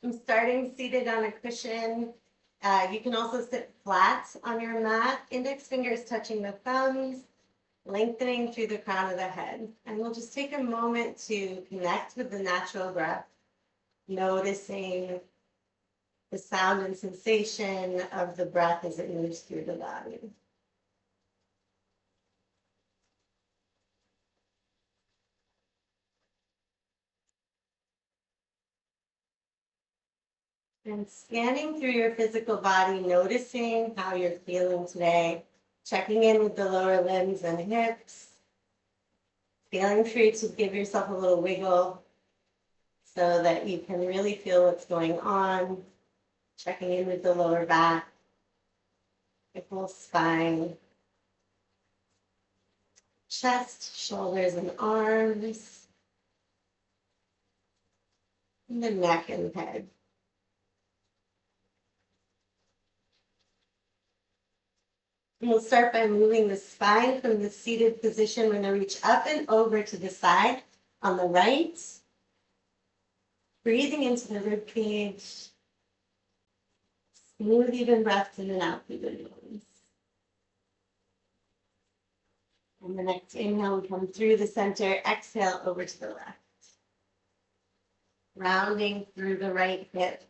I'm starting seated on a cushion. You can also sit flat on your mat, index fingers touching the thumbs, lengthening through the crown of the head. And we'll just take a moment to connect with the natural breath, noticing the sound and sensation of the breath as it moves through the body. And scanning through your physical body, noticing how you're feeling today, checking in with the lower limbs and hips, feeling free to give yourself a little wiggle so that you can really feel what's going on, checking in with the lower back, the whole spine, chest, shoulders, and arms, and the neck and head. And we'll start by moving the spine from the seated position. We're going to reach up and over to the side on the right. Breathing into the rib cage. Smooth, even breaths in and out through the nose. And the next inhale, we come through the center. Exhale, over to the left. Rounding through the right hip.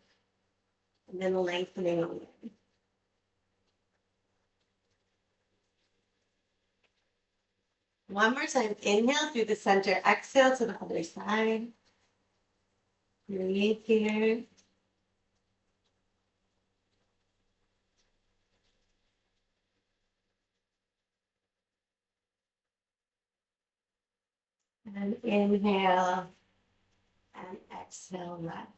And then lengthening away. One more time. Inhale through the center. Exhale to the other side. Breathe here. And inhale and exhale left.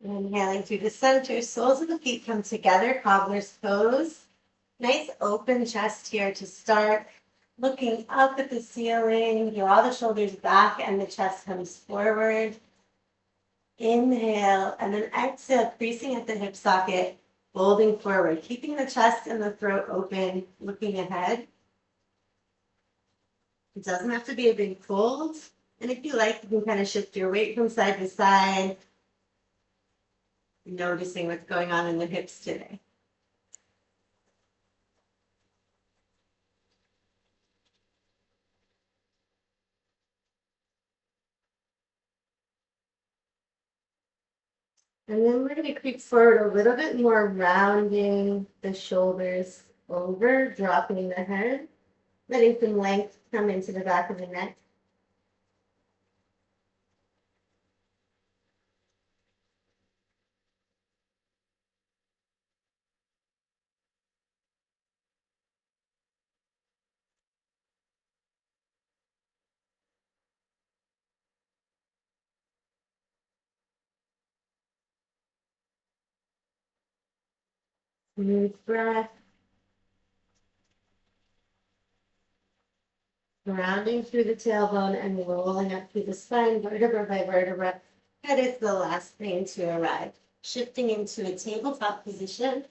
Inhaling through the center, soles of the feet come together, cobbler's pose. Nice open chest here to start. Looking up at the ceiling, draw the shoulders back and the chest comes forward. Inhale, and then exhale, creasing at the hip socket, folding forward, keeping the chest and the throat open, looking ahead. It doesn't have to be a big fold. And if you like, you can kind of shift your weight from side to side, noticing what's going on in the hips today. And then we're going to creep forward a little bit more, rounding the shoulders over, dropping the head, letting some length come into the back of the neck. Smooth breath. Rounding through the tailbone and rolling up through the spine, vertebra by vertebra. Head is the last thing to arrive. Shifting into a tabletop position.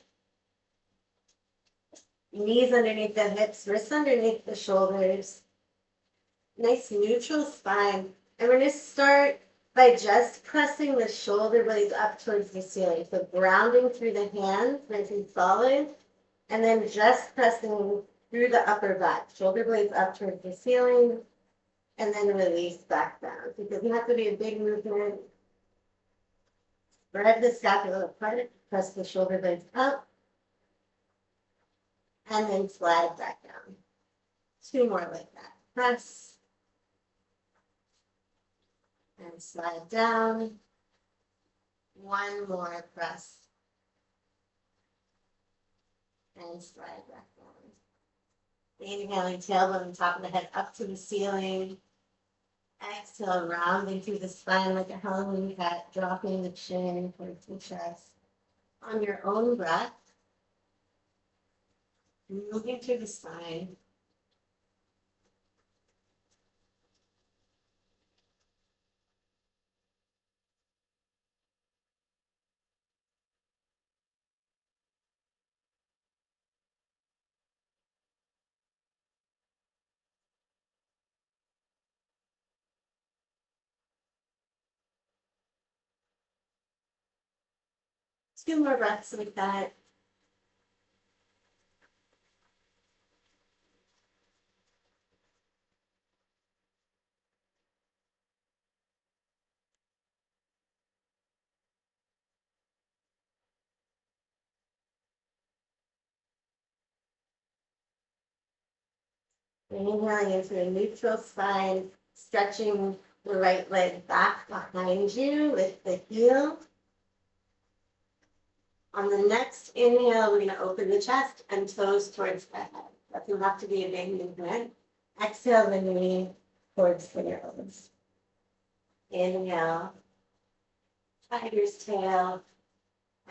Knees underneath the hips, wrists underneath the shoulders. Nice neutral spine. And we're going to start by just pressing the shoulder blades up towards the ceiling. So grounding through the hands, nice and solid. And then just pressing through the upper back. Shoulder blades up towards the ceiling. And then release back down. So it doesn't have to be a big movement. Spread the scapula apart. Press the shoulder blades up. And then slide back down. Two more like that. Press. And slide down. One more press. And slide back down. Inhaling, tailbone and top of the head up to the ceiling. Exhale, rounding through the spine like a Halloween cat, dropping the chin towards the chest. On your own breath, moving through the spine. 2 more breaths like that. Inhaling into a neutral spine, stretching the right leg back behind you with the heel. On the next inhale, we're going to open the chest and toes towards the head. Doesn't have to be a big movement. Exhale the knee towards the nose. Inhale, tiger's tail.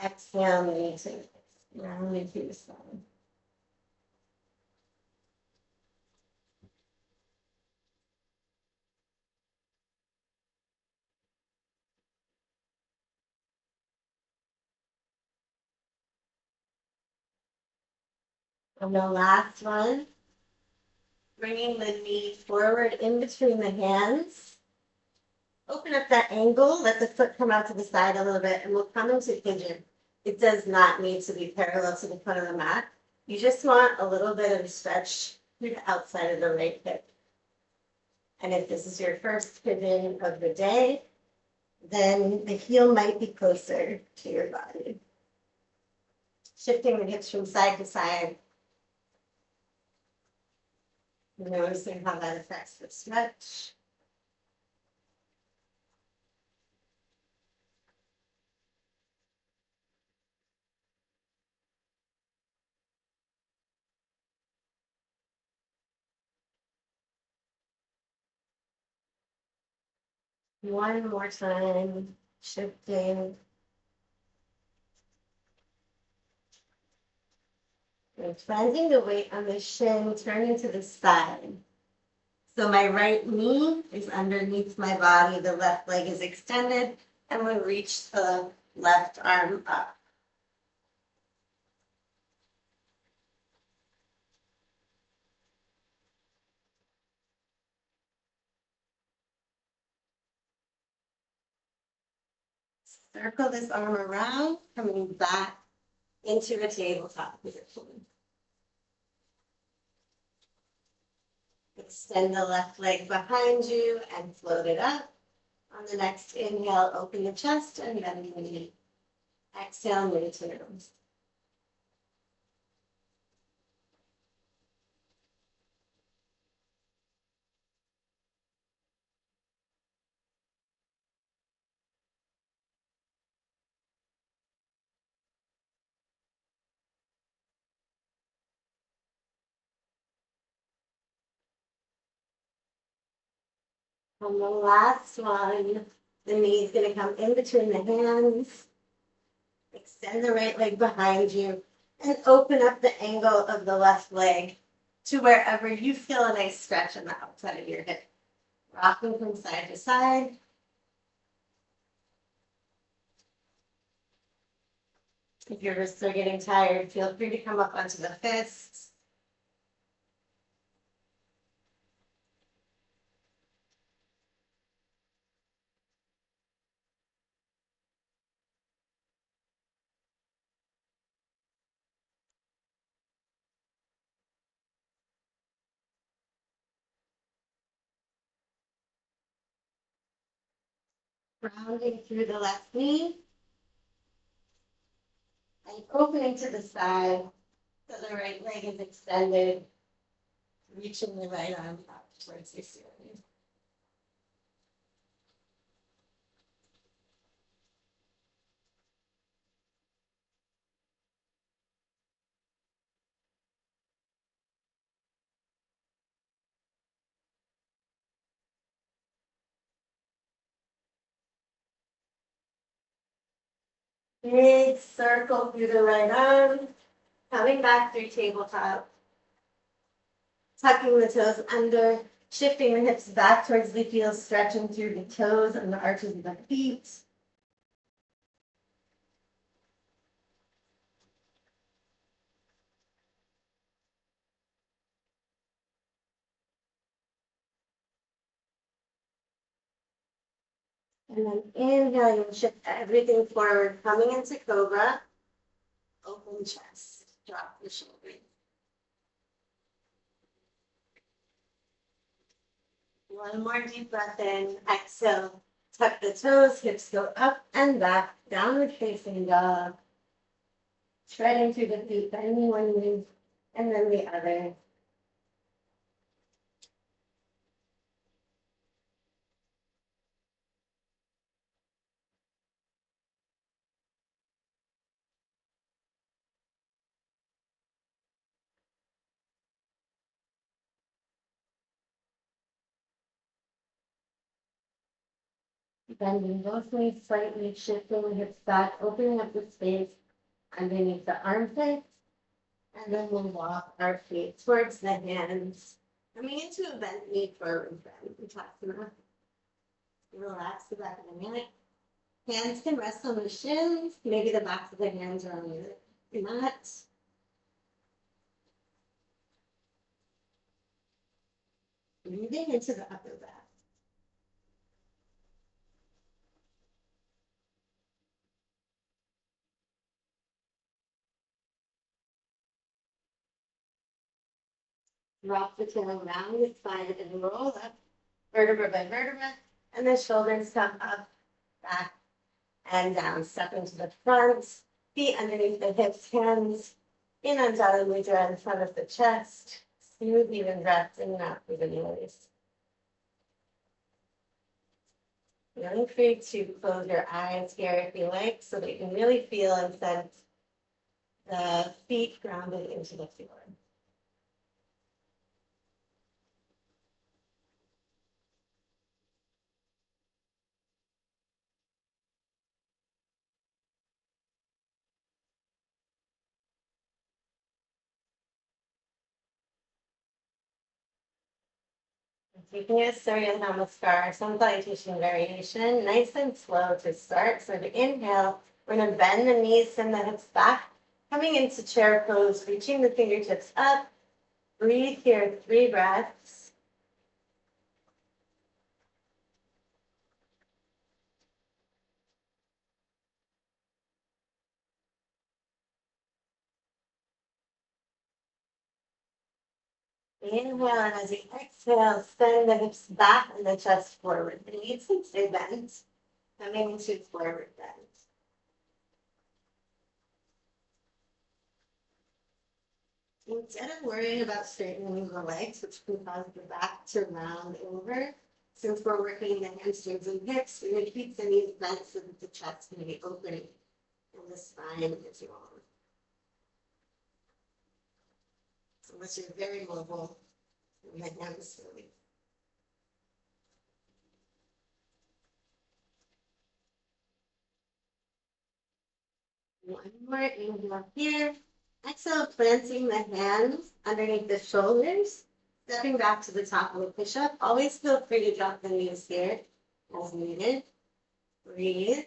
Exhale, knee to roundly through the spine. And the last one, bringing the knee forward in between the hands. Open up that angle, let the foot come out to the side a little bit, and we'll come into pigeon. It does not need to be parallel to the front of the mat. You just want a little bit of stretch through the outside of the right hip. And if this is your first pigeon of the day, then the heel might be closer to your body. Shifting the hips from side to side. Noticing how that affects the stretch. One more time, shifting. And planting the weight on the shin, turning to the side. So my right knee is underneath my body, the left leg is extended, and we reach the left arm up. Circle this arm around, coming back into a tabletop position. Extend the left leg behind you and float it up. On the next inhale, open the chest and bend the knee. Exhale, knee to nose. On the last one, the knee is going to come in between the hands. Extend the right leg behind you and open up the angle of the left leg to wherever you feel a nice stretch on the outside of your hip. Rocking from side to side. If your wrists are getting tired, feel free to come up onto the fists. Rounding through the left knee. And opening to the side so the right leg is extended. Reaching the right arm up towards the ceiling. Big circle through the right arm. Coming back through tabletop. Tucking the toes under, shifting the hips back towards the heels, stretching through the toes and the arches of the feet. And then inhaling, shift everything forward, coming into cobra. Open chest. Drop the shoulder. One more deep breath in. Exhale. Tuck the toes. Hips go up and back. Downward facing dog. Treading through the feet, bending one knee and then the other. Bending both knees slightly, shifting the hips back, opening up the space underneath the armpits. And then we'll walk our feet towards the hands. Coming into a bent knee forward bend. Utasana. Relax the back of the neck. Hands can rest on the shins. Maybe the backs of the hands are on the mat. Breathing into the upper back. Rock the tail around the spine and roll up, vertebra by vertebra, and the shoulders come up, back, and down. Step into the front, feet underneath the hips, hands in Anjali Mudra in front of the chest. Smooth, even breaths in and out through the nose. Feel free to close your eyes here if you like, so that you can really feel and sense the feet grounded into the floor. Taking a Surya Namaskar, some salutation variation, nice and slow to start. So to inhale, we're going to bend the knees, send the hips back, coming into chair pose, reaching the fingertips up. Breathe here, 3 breaths. Inhale, and as you exhale, send the hips back and the chest forward. The knees can stay bent, coming into forward bend. Instead of worrying about straightening the legs, which can cause the back to round over, since we're working the hamstrings and hips, we're going to keep the knees bent so that the chest can be opening and the spine is long. So unless you're very mobile, the hands really. One more inhale here. Exhale, planting the hands underneath the shoulders, stepping back to the top of the push-up. Always feel free to drop the knees here as needed. Breathe.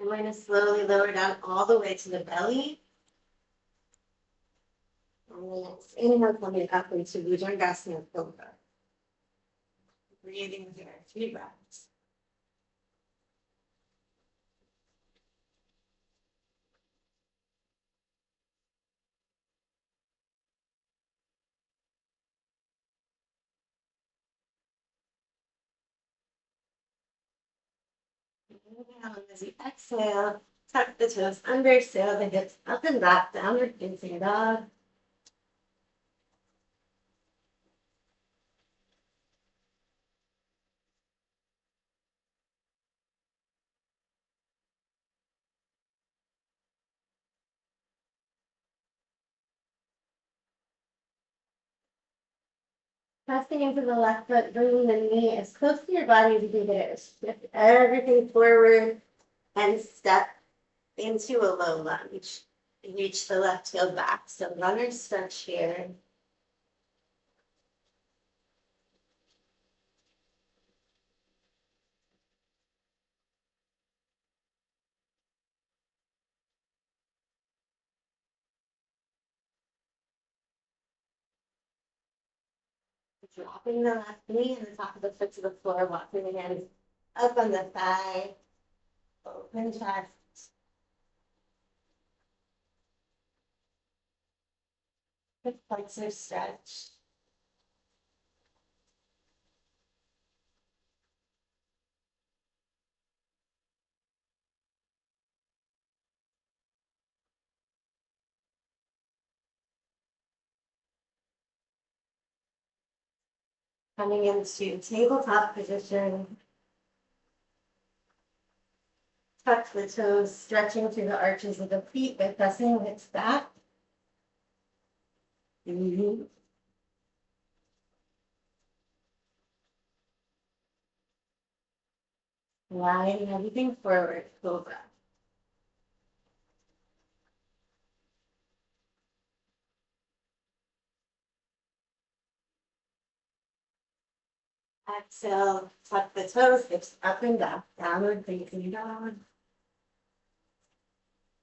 And we're going to slowly lower down all the way to the belly. And then next inhale, coming up into Bhujangasana Cobra. Breathing here, 3 breaths. Inhale, and as you exhale, tuck the toes under, sail the hips up and back, downward facing dog. Pressing into the left foot, bringing the knee as close to your body as you can get it. Shift everything forward and step into a low lunge. Reach the left heel back. So runner's stretch here. Dropping the left knee and the top of the foot to the floor, walking the hands up on the thigh, open chest, hip flexor stretch. Coming into tabletop position, tuck the toes, stretching through the arches of the feet by pressing the hips back. Sliding everything forward, cobra. Exhale, tuck the toes, hips up and back, downward facing dog.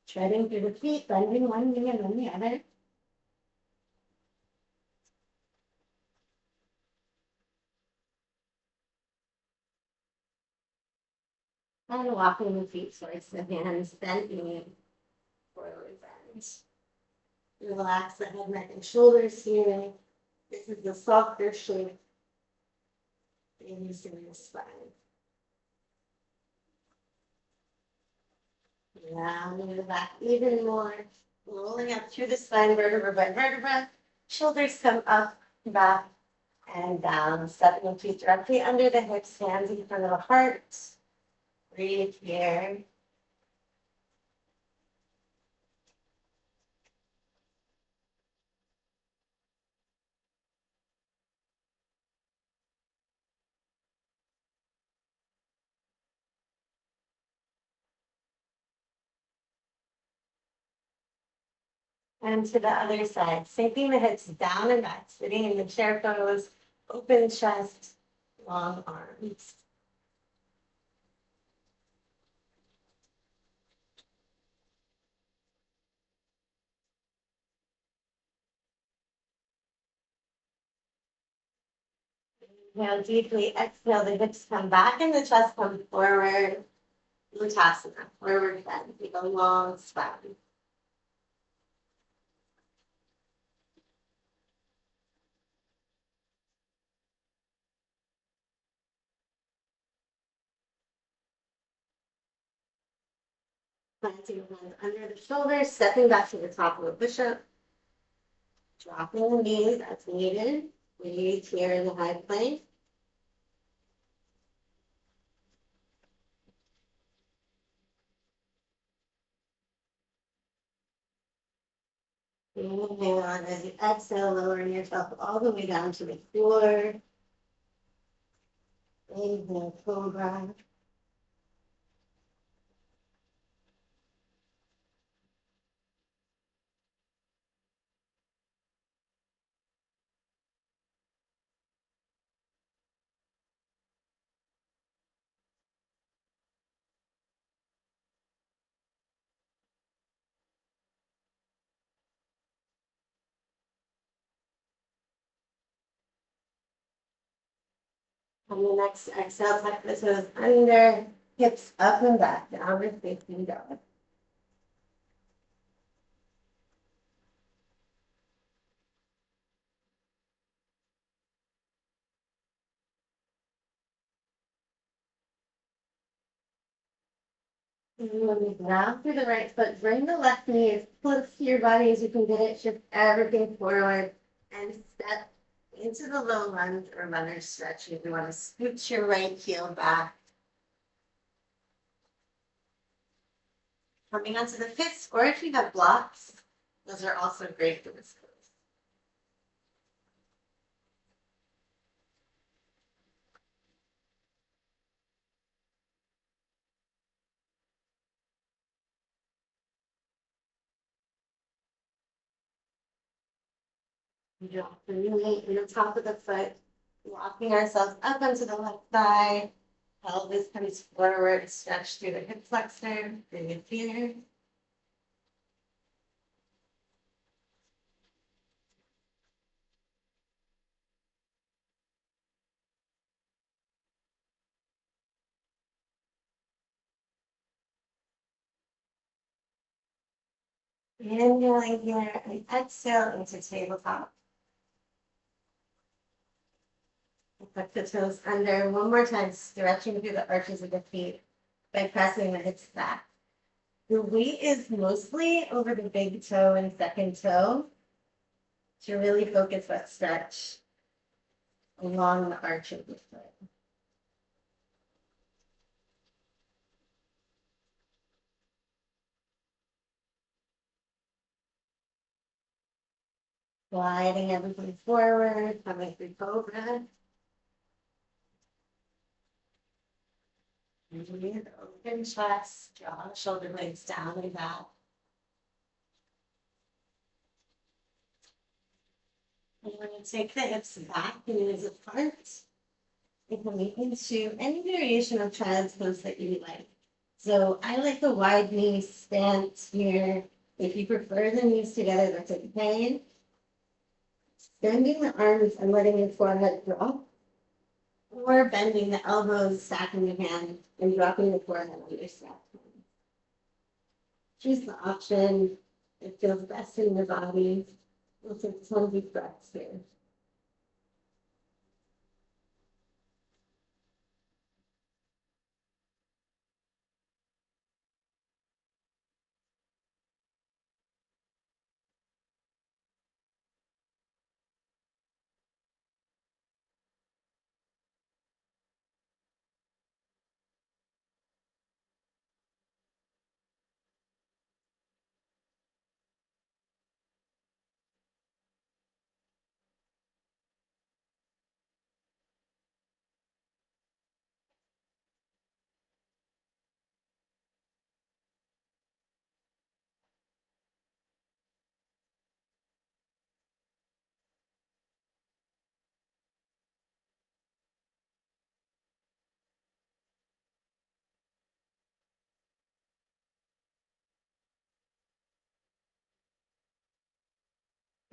Treading through the feet, bending one knee and then the other. And walking the feet towards the hands, bent knee, forward bend. Relax the head, neck, and shoulders here. This is the softer shape in the spine. Rounding the back even more, rolling up through the spine, vertebra by vertebra. Shoulders come up, back, and down. Stepping the feet directly under the hips, hands in front of the heart. Breathe here. And to the other side, sinking the hips down and back, sitting in the chair pose, open chest, long arms. Inhale deeply, exhale, the hips come back and the chest comes forward. Uttasana, forward bend, take a long spine. Planting the hands under the shoulders, stepping back to the top of the push-up. Dropping the knees as needed. Breathe here in the high plank. Inhale on as you exhale, lowering yourself all the way down to the floor. Inhale, cobra. On the next exhale, tuck the toes under, hips up and back, downward facing dog. Moving down through the right foot, bring the left knee as close to your body as you can get it, shift everything forward, and step into the low lunge or runner's stretch. If you want to scoot your right heel back. Coming onto the fists, or if you have blocks, those are also great for this pose. Drop the knee in the top of the foot, walking ourselves up onto the left thigh. Pelvis comes forward, stretch through the hip flexor, breathe here. Inhaling here and exhale into tabletop. Tuck the toes under. One more time, stretching through the arches of the feet by pressing the hips back. The weight is mostly over the big toe and second toe to really focus that stretch along the arch of the foot. Gliding everything forward, coming through cobra. Breathe, open chest, draw shoulder blades down and back. And when you take the hips back and knees apart, you can move into any variation of child's pose that you like. So I like the wide knee stance here. If you prefer the knees together, that's okay. Bending the arms and letting your forehead drop, or bending the elbows, stacking your hand, and dropping the forehead on your stacked hand. Choose the option that feels best in your body. We'll take 20 deep breaths here.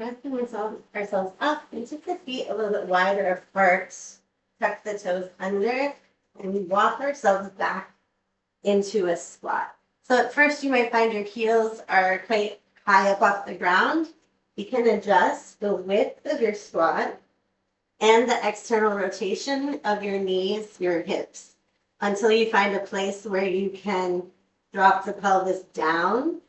Resting ourselves up and take the feet a little bit wider apart. Tuck the toes under and walk ourselves back into a squat. So at first you might find your heels are quite high up off the ground. You can adjust the width of your squat and the external rotation of your knees, your hips, until you find a place where you can drop the pelvis down.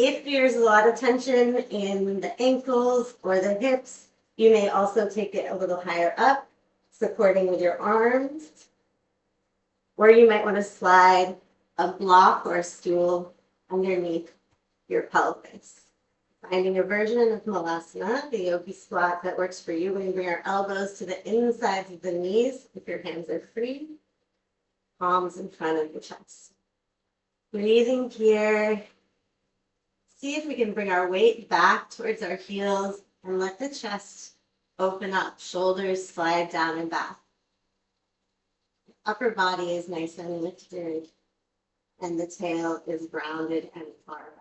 If there's a lot of tension in the ankles or the hips, you may also take it a little higher up, supporting with your arms. Or you might want to slide a block or a stool underneath your pelvis. Finding a version of Malasana, the yogi squat that works for you, when you bring your elbows to the insides of the knees, if your hands are free, palms in front of the chest. Breathing here. See if we can bring our weight back towards our heels and let the chest open up, shoulders slide down and back. Upper body is nice and lifted, and the tail is grounded and far back.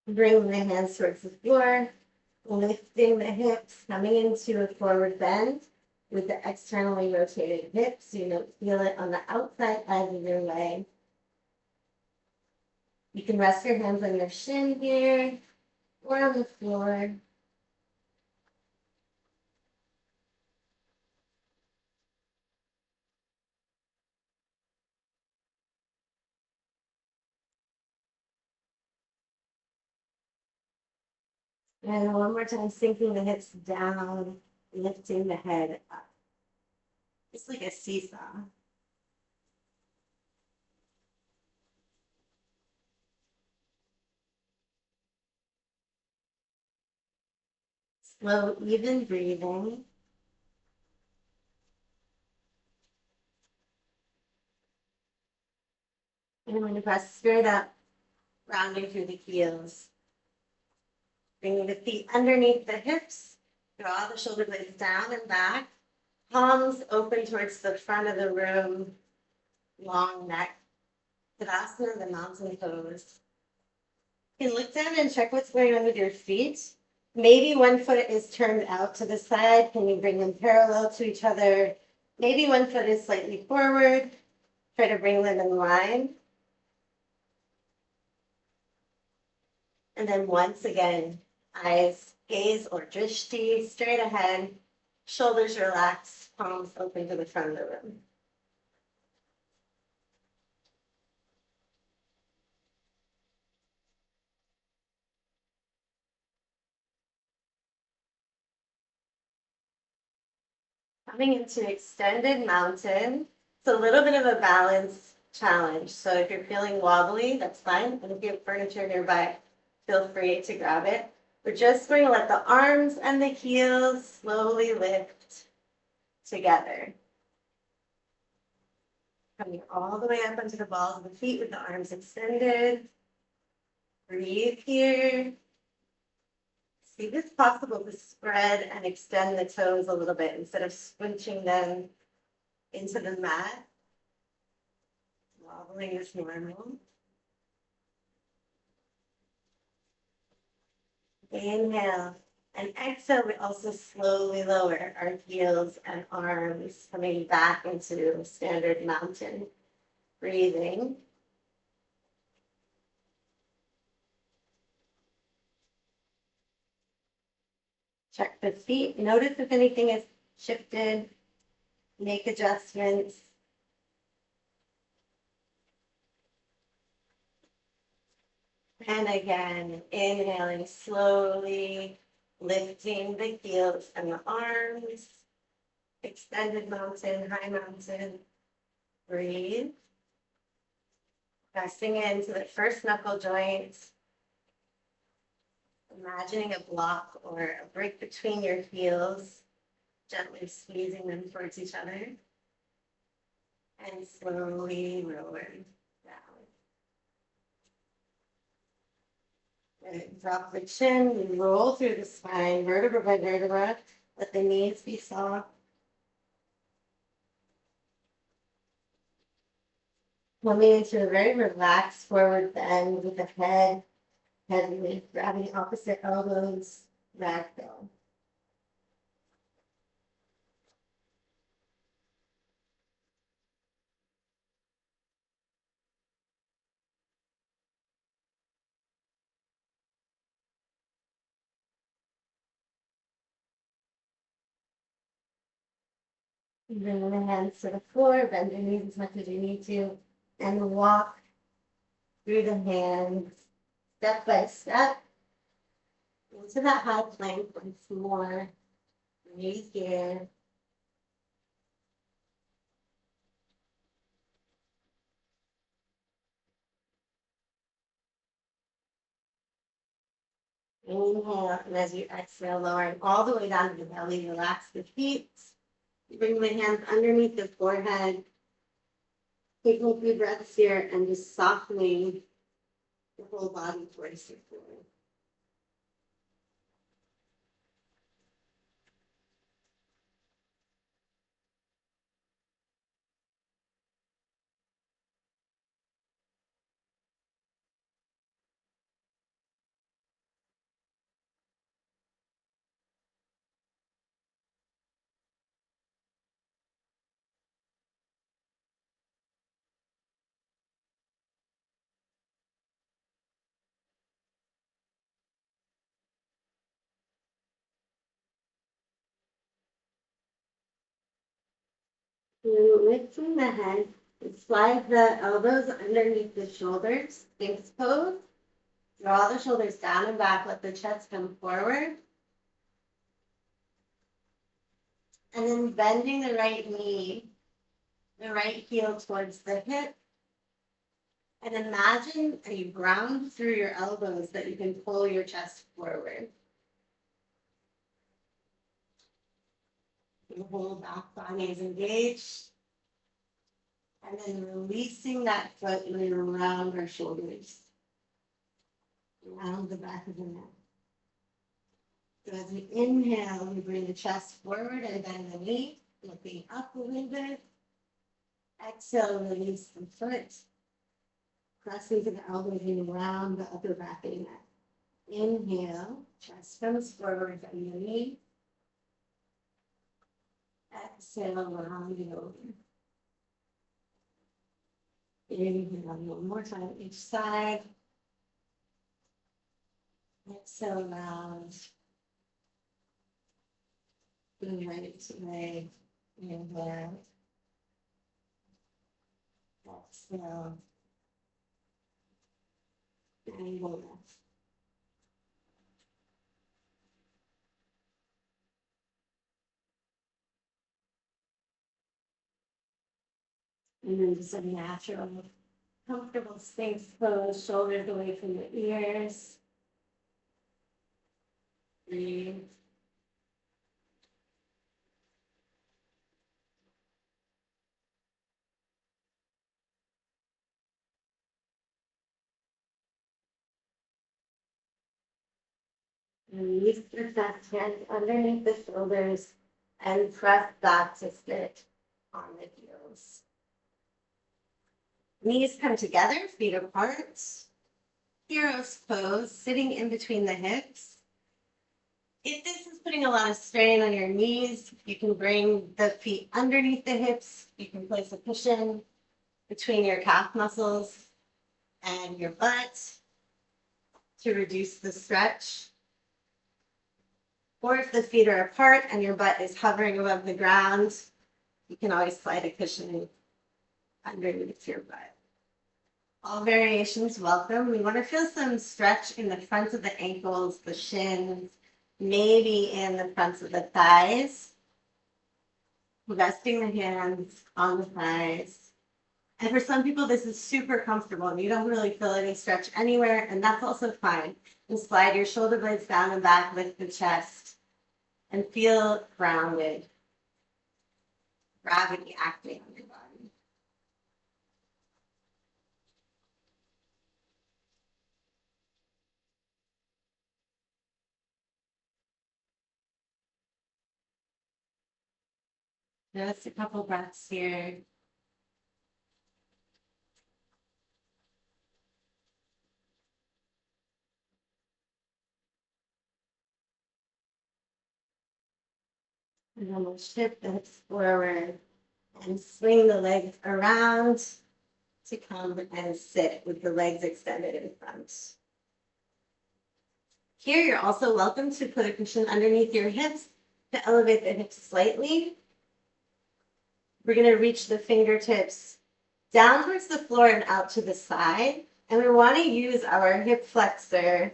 Bring the hands towards the floor, lifting the hips, coming into a forward bend with the externally rotated hips. You feel it on the outside edge of your leg. You can rest your hands on your shin here or on the floor. And one more time, sinking the hips down, lifting the head up. It's like a seesaw. Slow, even breathing. And I'm going to press straight up, rounding through the heels. Bringing the feet underneath the hips Draw the shoulder blades down and back. Palms open towards the front of the room. Long neck. Tadasana, the mountain pose. You can look down and check what's going on with your feet. Maybe one foot is turned out to the side. Can you bring them parallel to each other? Maybe one foot is slightly forward. Try to bring them in line. And then once again, eyes gaze or drishti straight ahead, shoulders relaxed, palms open to the front of the room. Coming into extended mountain, it's a little bit of a balance challenge. So if you're feeling wobbly, that's fine. And if you have furniture nearby, feel free to grab it. We're just going to let the arms and the heels slowly lift together. Coming all the way up onto the balls of the feet with the arms extended. Breathe here. See if it's possible to spread and extend the toes a little bit instead of squinching them into the mat. Wobbling is normal. Inhale and exhale. We also slowly lower our heels and arms, coming back into standard mountain breathing. Check the feet. Notice if anything is shifted. Make adjustments. And again, inhaling slowly, lifting the heels and the arms. Extended mountain, high mountain. Breathe. Pressing into the first knuckle joint. Imagining a block or a break between your heels, gently squeezing them towards each other. And slowly lower down. Good. Drop the chin, we roll through the spine, vertebra by vertebra. Let the knees be soft. Coming into a very relaxed forward bend with the head heavily, grabbing opposite elbows, ragdoll. Bring the hands to the floor, bend your knees as much as you need to, and walk through the hands, step by step, into that high plank once more. Breathe here. Inhale, and as you exhale, lowering all the way down to the belly, relax the feet. Bring the hands underneath the forehead. Taking a few breaths here and just softening the whole body towards the floor. Lifting the head, slide the elbows underneath the shoulders. Sphinx pose. Draw the shoulders down and back. Let the chest come forward. And then bending the right knee, the right heel towards the hip. And imagine a ground through your elbows that you can pull your chest forward. The whole back body is engaged. And then releasing that foot around our shoulders, around the back of the neck. So as we inhale, we bring the chest forward and bend the knee, looking up a little bit. Exhale, release the foot. Pressing to the elbows and around the upper back and neck. Inhale, chest comes forward, bend the knee. Exhale, round it over. Inhale, one more time each side. Exhale, round. Bring right leg. Inhale. Exhale. And go left. And then just a natural, comfortable space pose, shoulders away from the ears. Breathe. Release the chest, hands underneath the shoulders, and press back to sit on the heels. Knees come together, feet apart. Hero's pose, sitting in between the hips. If this is putting a lot of strain on your knees, you can bring the feet underneath the hips. You can place a cushion between your calf muscles and your butt to reduce the stretch. Or if the feet are apart and your butt is hovering above the ground, you can always slide a cushion underneath your butt. All variations welcome. We want to feel some stretch in the fronts of the ankles, the shins, maybe in the fronts of the thighs. Resting the hands on the thighs. And for some people, this is super comfortable and you don't really feel any stretch anywhere, and that's also fine. And slide your shoulder blades down and back, lift the chest, and feel grounded. Gravity acting on your body. Just a couple breaths here. And then we'll shift the hips forward and swing the legs around to come and sit with the legs extended in front. Here, you're also welcome to put a cushion underneath your hips to elevate the hips slightly. We're going to reach the fingertips down towards the floor and out to the side. And we want to use our hip flexor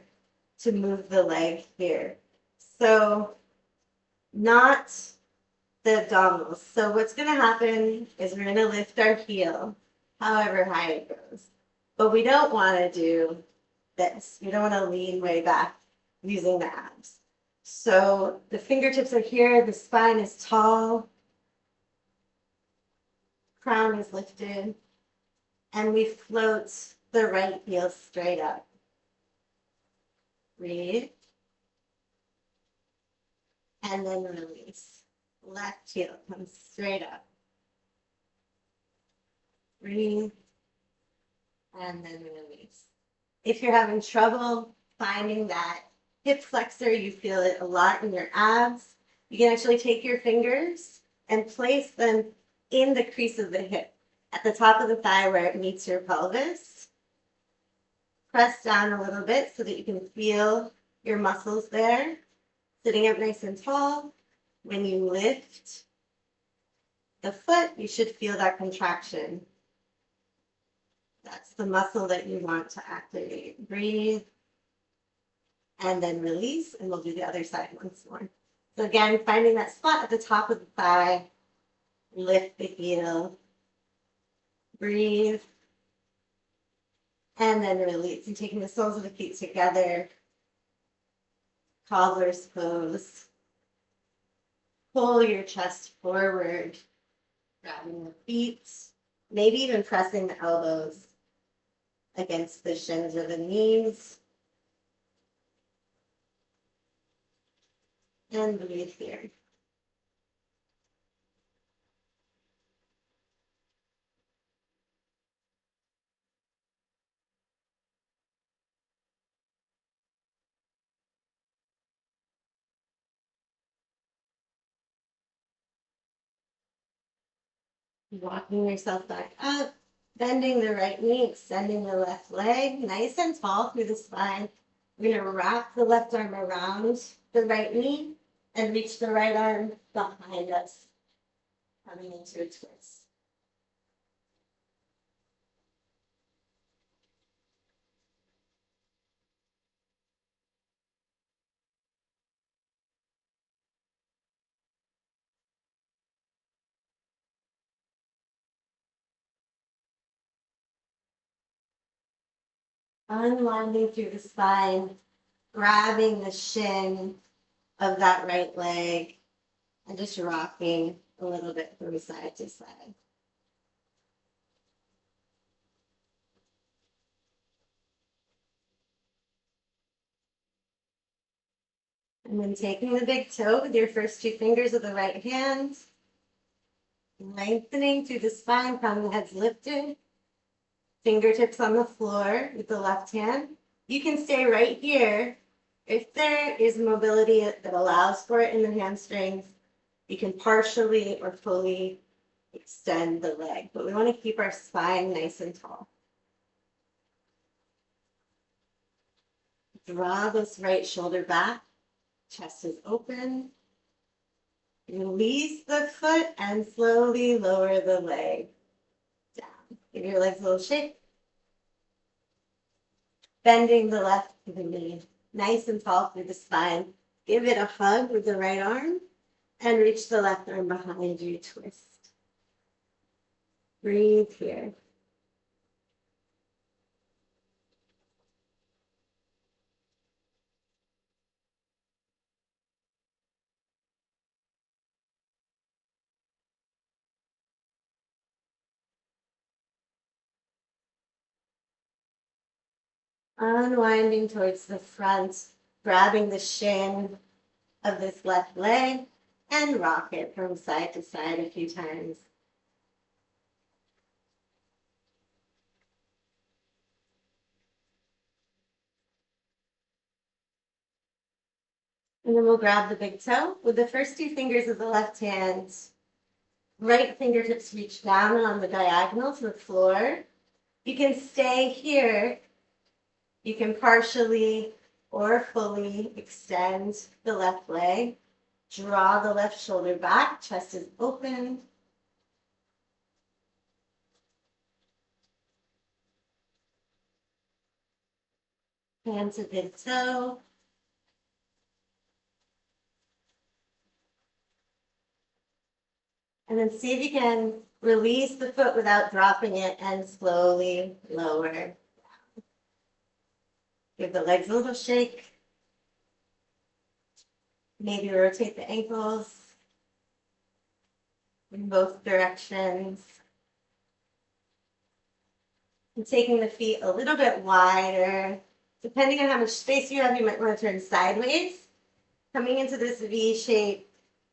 to move the leg here. So not the abdominals. So what's going to happen is we're going to lift our heel however high it goes. But we don't want to do this. We don't want to lean way back using the abs. So the fingertips are here, the spine is tall, crown is lifted, and we float the right heel straight up. Breathe. And then release. Left heel comes straight up. Breathe. And then release. If you're having trouble finding that hip flexor, you feel it a lot in your abs, you can actually take your fingers and place them in the crease of the hip, at the top of the thigh where it meets your pelvis. Press down a little bit so that you can feel your muscles there. Sitting up nice and tall. When you lift the foot, you should feel that contraction. That's the muscle that you want to activate. Breathe. And then release, and we'll do the other side once more. So again, finding that spot at the top of the thigh, lift the heel, breathe, and then release. And taking the soles of the feet together, cobbler's pose. Pull your chest forward, grabbing the feet, maybe even pressing the elbows against the shins or the knees. And breathe here. Walking yourself back up, bending the right knee, extending the left leg, nice and tall through the spine. We're going to wrap the left arm around the right knee and reach the right arm behind us, coming into a twist. Unwinding through the spine, grabbing the shin of that right leg, and just rocking a little bit from side to side. And then taking the big toe with your first two fingers of the right hand, lengthening through the spine, crown of the head's lifted, fingertips on the floor with the left hand. You can stay right here. If there is mobility that allows for it in the hamstrings, you can partially or fully extend the leg, but we want to keep our spine nice and tall. Draw this right shoulder back, chest is open. Release the foot and slowly lower the leg down. Give your legs a little shake. Bending the left knee, nice and tall through the spine. Give it a hug with the right arm and reach the left arm behind you, twist. Breathe here. Unwinding towards the front, grabbing the shin of this left leg and rock it from side to side a few times. And then we'll grab the big toe with the first two fingers of the left hand. Right fingertips reach down on the diagonal to the floor. You can stay here. You can partially or fully extend the left leg. Draw the left shoulder back, chest is open. Hand to big toe. And then see if you can release the foot without dropping it and slowly lower. Give the legs a little shake. Maybe rotate the ankles in both directions. And taking the feet a little bit wider. Depending on how much space you have, you might want to turn sideways. Coming into this V shape,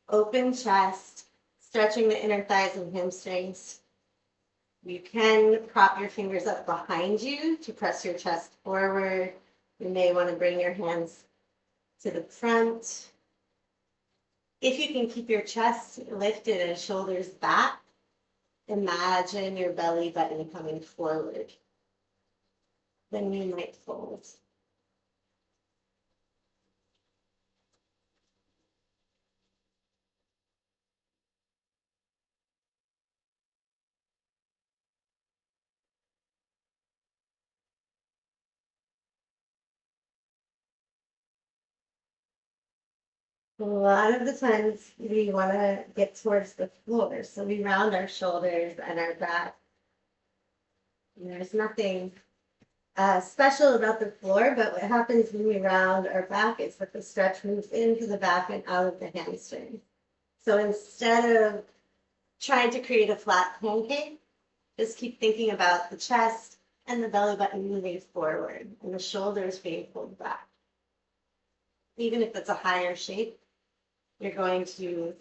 open chest, stretching the inner thighs and hamstrings. You can prop your fingers up behind you to press your chest forward. You may want to bring your hands to the front. If you can keep your chest lifted and shoulders back, imagine your belly button coming forward. Then you might fold. A lot of the times we want to get towards the floor, so we round our shoulders and our back. And there's nothing special about the floor, but what happens when we round our back is that the stretch moves into the back and out of the hamstring. So instead of trying to create a flat pancake, just keep thinking about the chest and the belly button moving forward and the shoulders being pulled back. Even if it's a higher shape, you're going to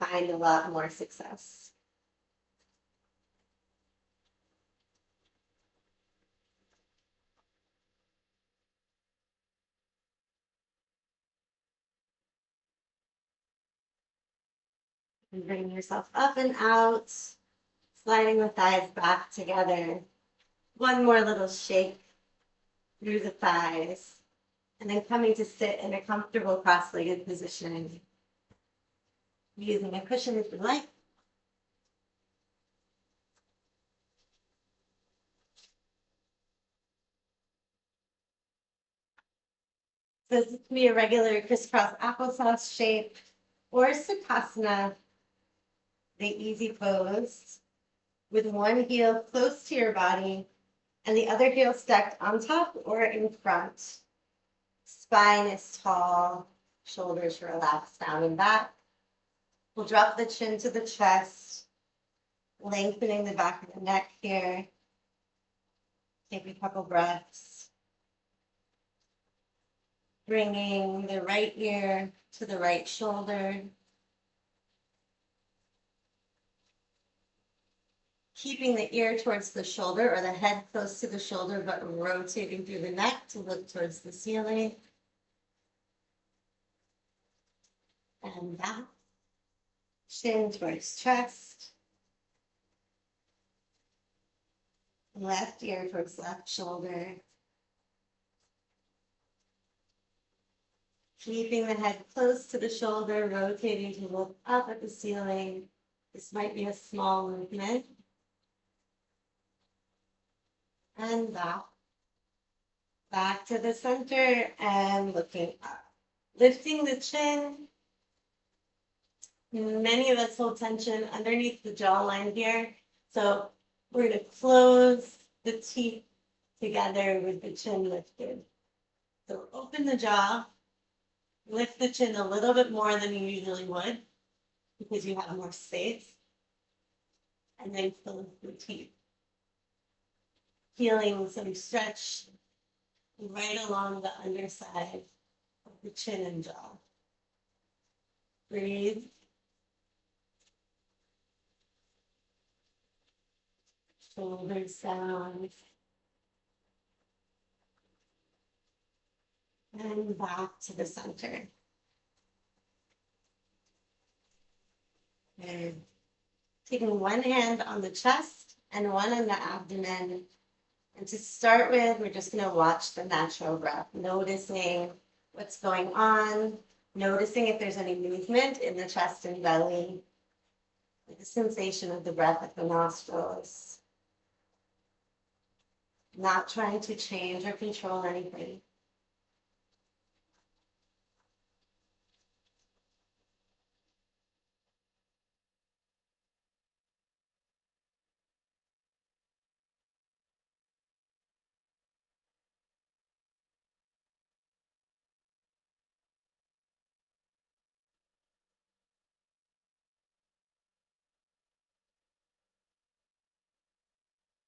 find a lot more success. And bring yourself up and out, sliding the thighs back together. One more little shake through the thighs, and then coming to sit in a comfortable cross-legged position. Using a cushion if you like. So this can be a regular crisscross applesauce shape or Sukhasana, the easy pose, with one heel close to your body and the other heel stacked on top or in front. Spine is tall, shoulders relaxed down and back. We'll drop the chin to the chest, lengthening the back of the neck here. Take a couple breaths. Bringing the right ear to the right shoulder. Keeping the ear towards the shoulder or the head close to the shoulder, but rotating through the neck to look towards the ceiling. And back. Chin towards chest. Left ear towards left shoulder. Keeping the head close to the shoulder, rotating to look up at the ceiling. This might be a small movement. And back. Back to the center and looking up. Lifting the chin. Many of us hold tension underneath the jawline here. So we're going to close the teeth together with the chin lifted. So open the jaw, lift the chin a little bit more than you usually would because you have more space, and then close the teeth. Feeling some stretch right along the underside of the chin and jaw. Breathe. Shoulders down. And back to the center. And taking one hand on the chest and one on the abdomen. And to start with, we're just going to watch the natural breath, noticing what's going on, noticing if there's any movement in the chest and belly, the sensation of the breath at the nostrils. Not trying to change or control anything.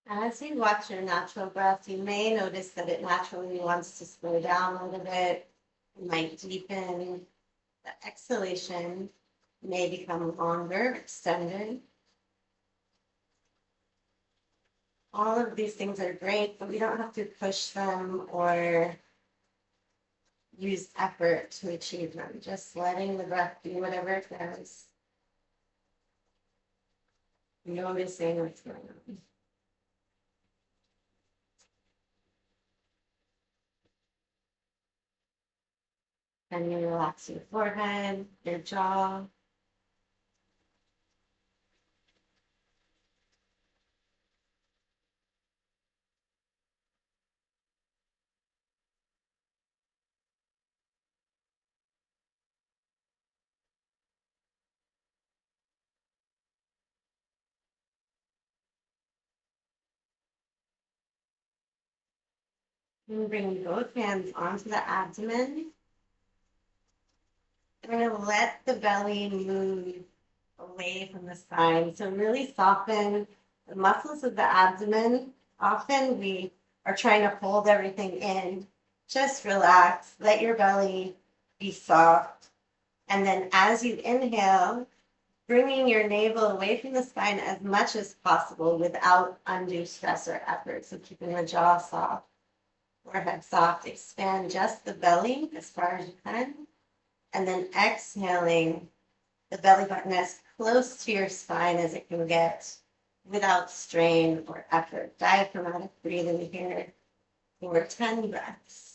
As you watch your natural breath, you may notice that it naturally wants to slow down a little bit. It might deepen. The exhalation may become longer, extended. All of these things are great, but we don't have to push them or use effort to achieve them. Just letting the breath do whatever it does. Noticing what's going on. And you relax your forehead, your jaw. And bring both hands onto the abdomen. And we're going to let the belly move away from the spine. So really soften the muscles of the abdomen. Often we are trying to hold everything in. Just relax. Let your belly be soft. And then as you inhale, bringing your navel away from the spine as much as possible without undue stress or effort. So keeping the jaw soft, forehead soft, expand just the belly as far as you can. And then exhaling, the belly button as close to your spine as it can get without strain or effort. Diaphragmatic breathing here for 10 breaths.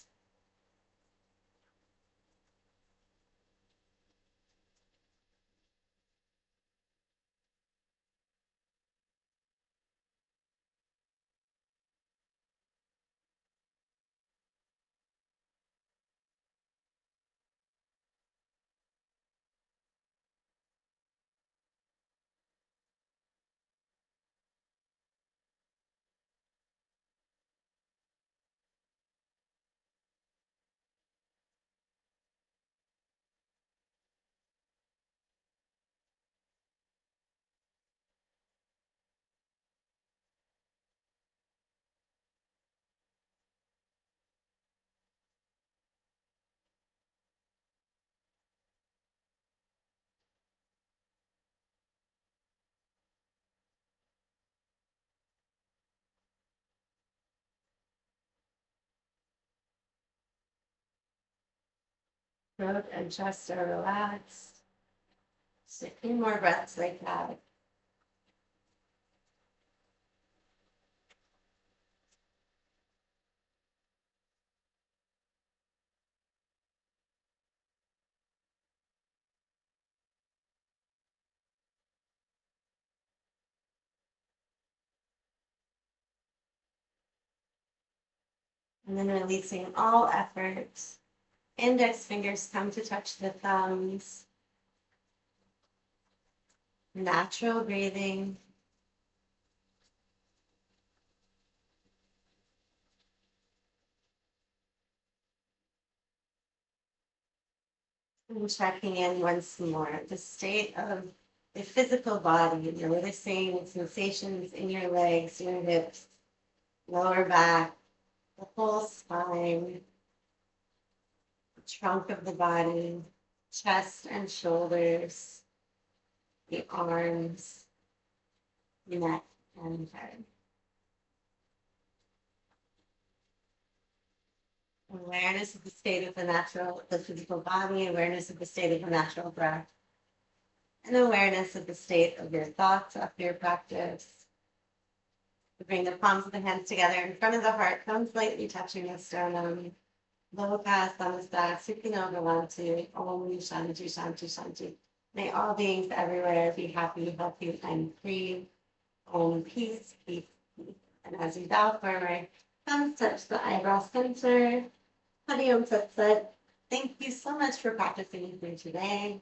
Throat and chest are relaxed. Just a few more breaths like that. And then releasing all effort. Index fingers come to touch the thumbs. Natural breathing. And checking in once more, the state of the physical body, noticing sensations in your legs, your hips, lower back, the whole spine, the trunk of the body, chest and shoulders, the arms, neck, and head. Awareness of the state of the physical body, awareness of the state of the natural breath, and awareness of the state of your thoughts after your practice. Bring the palms of the hands together in front of the heart, thumbs lightly touching the sternum. Loka Samasta Sukhino Bhavantu Om Shanti Shanti Shanti. May all beings everywhere be happy, healthy, and free. Om peace, peace, peace. And as you bow forward, thumbs touch the eyebrow center. Hari Om Tat Sat. Thank you so much for practicing with me today.